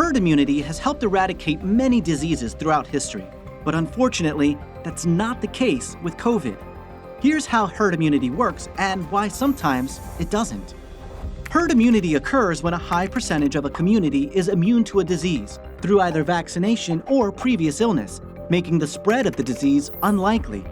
Herd immunity has helped eradicate many diseases throughout history, but unfortunately, that's not the case with COVID. Here's how herd immunity works and why sometimes it doesn't. Herd immunity occurs when a high percentage of a community is immune to a disease through either vaccination or previous illness, making the spread of the disease unlikely.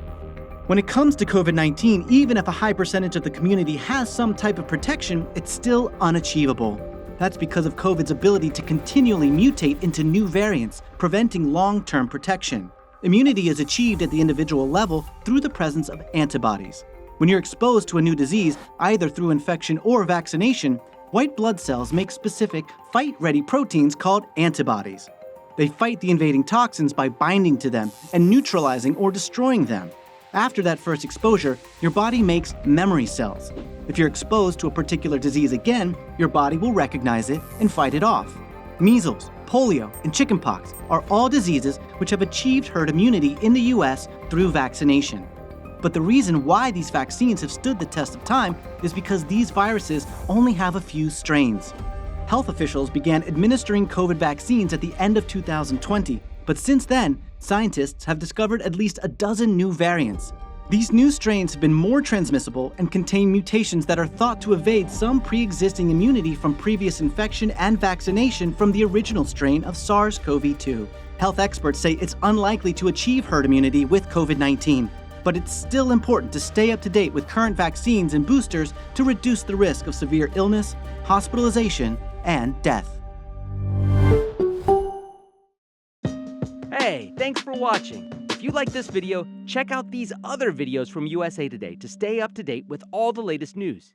When it comes to COVID-19, even if a high percentage of the community has some type of protection, it's still unachievable. That's because of COVID's ability to continually mutate into new variants, preventing long-term protection. Immunity is achieved at the individual level through the presence of antibodies. When you're exposed to a new disease, either through infection or vaccination, white blood cells make specific fight-ready proteins called antibodies. They fight the invading toxins by binding to them and neutralizing or destroying them. After that first exposure, your body makes memory cells. If you're exposed to a particular disease again, your body will recognize it and fight it off. Measles, polio, and chickenpox are all diseases which have achieved herd immunity in the US through vaccination. But the reason why these vaccines have stood the test of time is because these viruses only have a few strains. Health officials began administering COVID vaccines at the end of 2020, but since then, scientists have discovered at least a dozen new variants. These new strains have been more transmissible and contain mutations that are thought to evade some pre-existing immunity from previous infection and vaccination from the original strain of SARS-CoV-2. Health experts say it's unlikely to achieve herd immunity with COVID-19, but it's still important to stay up to date with current vaccines and boosters to reduce the risk of severe illness, hospitalization, and death. Hey, thanks for watching. If you like this video, check out these other videos from USA Today to stay up to date with all the latest news.